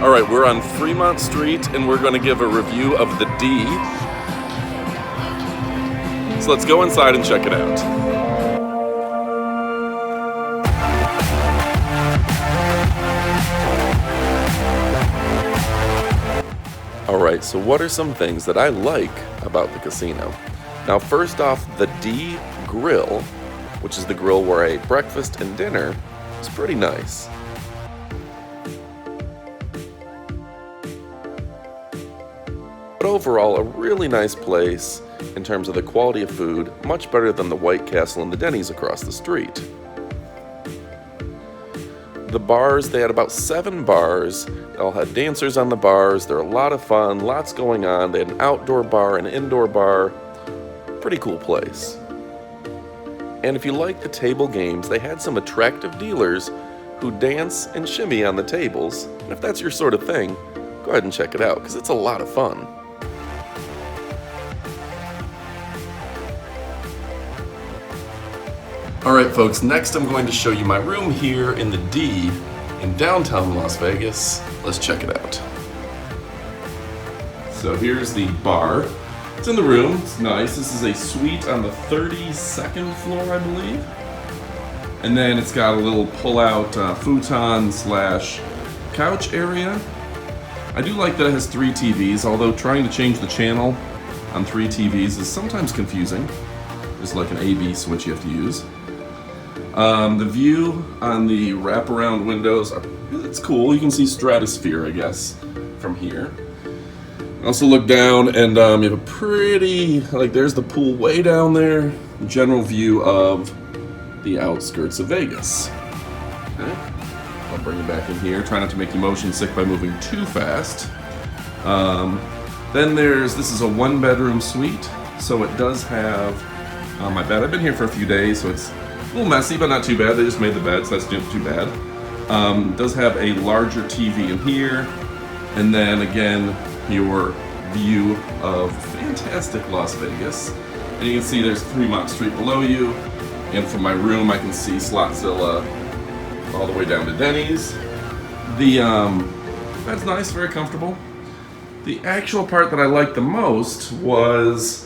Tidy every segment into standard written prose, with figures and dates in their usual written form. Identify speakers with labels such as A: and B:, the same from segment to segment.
A: All right, we're on Fremont Street and we're going to give a review of the D. So let's go inside and check it out. All right, so what are some things that I like about the casino? Now, first off, the D grill, which is the grill where I ate breakfast and dinner, is pretty nice. But overall, a really nice place in terms of the quality of food, much better than the White Castle and the Denny's across the street. The bars, they had about 7 bars. They all had dancers on the bars. They're a lot of fun, lots going on. They had an outdoor bar, an indoor bar. Pretty cool place. And if you like the table games, they had some attractive dealers who dance and shimmy on the tables. And if that's your sort of thing, go ahead and check it out, because it's a lot of fun. Alright folks, next I'm going to show you my room here in the D in downtown Las Vegas. Let's check it out. So here's the bar. It's in the room, it's nice. This is a suite on the 32nd floor, I believe. And then it's got a little pull-out futon slash couch area. I do like that it has 3 TVs, although trying to change the channel on 3 TVs is sometimes confusing. There's like an A-B switch you have to use. The view on the wraparound windows, it's cool. You can see stratosphere, I guess, from here. Also look down and you have a pretty, like there's the pool way down there. General view of the outskirts of Vegas. Okay. I'll bring it back in here. Try not to make you motion sick by moving too fast. Then this is a 1-bedroom suite. So it does have my bed. I've been here for a few days, so it's a little messy, but not too bad. They just made the bed, so that's not too bad. It does have a larger TV in here. And then again, your view of fantastic Las Vegas. And you can see there's Fremont Street below you. And from my room, I can see Slotzilla all the way down to Denny's. That's nice, very comfortable. The actual part that I liked the most was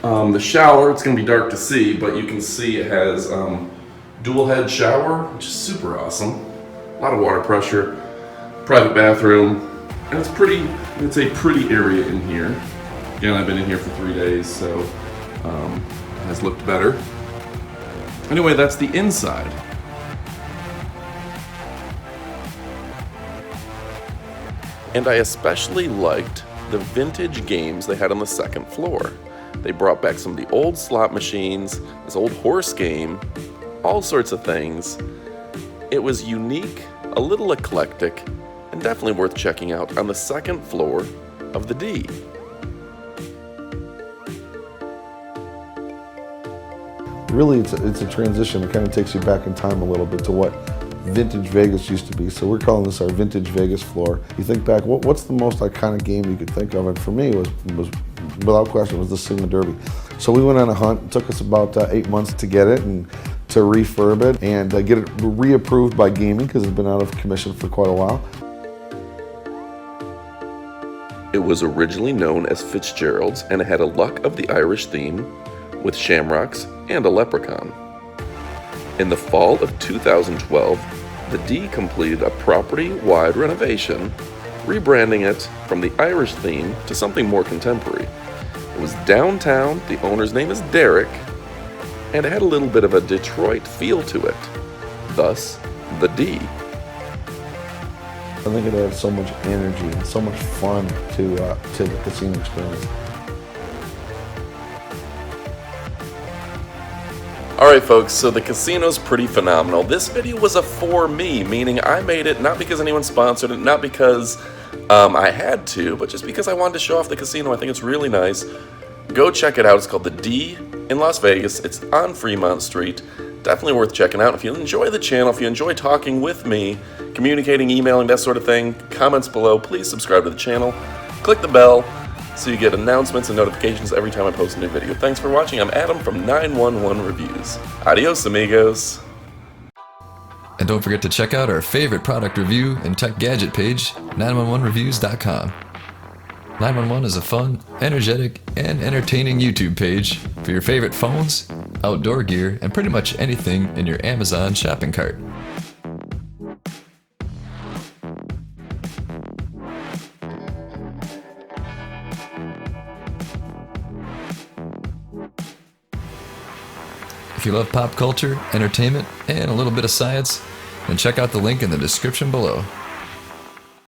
A: the shower. It's going to be dark to see, but you can see it has dual head shower, which is super awesome. A lot of water pressure, private bathroom, and it's a pretty area in here. Again, I've been in here for 3 days, so it has looked better. Anyway, that's the inside. And I especially liked the vintage games they had on the 2nd floor. They brought back some of the old slot machines, this old horse game, all sorts of things. It was unique, a little eclectic, and definitely worth checking out on the 2nd floor of the D.
B: Really, it's a transition. It kind of takes you back in time a little bit to what vintage Vegas used to be. So we're calling this our vintage Vegas floor. You think back, what's the most iconic game you could think of? And for me, was without question, was the Sigma Derby. So we went on a hunt. It took us about 8 months to get it and to refurb it and get it reapproved by gaming because it's been out of commission for quite a while.
A: It was originally known as Fitzgerald's, and it had a Luck of the Irish theme with shamrocks and a leprechaun. In the fall of 2012, the D completed a property-wide renovation, rebranding it from the Irish theme to something more contemporary. It was downtown, the owner's name is Derek, and it had a little bit of a Detroit feel to it, thus the D.
B: I think it adds so much energy and so much fun to the casino experience.
A: Alright folks, so the casino's pretty phenomenal. This video was a for me, meaning I made it not because anyone sponsored it, not because I had to, but just because I wanted to show off the casino. I think it's really nice. Go check it out. It's called the D in Las Vegas. It's on Fremont Street. Definitely worth checking out. If you enjoy the channel, if you enjoy talking with me, communicating, emailing, that sort of thing, comments below, please subscribe to the channel. Click the bell so you get announcements and notifications every time I post a new video. Thanks for watching. I'm Adam from 911 Reviews. Adios, amigos.
C: And don't forget to check out our favorite product review and tech gadget page, 911reviews.com. 911 is a fun, energetic, and entertaining YouTube page for your favorite phones, outdoor gear, and pretty much anything in your Amazon shopping cart. If you love pop culture, entertainment, and a little bit of science, then check out the link in the description below.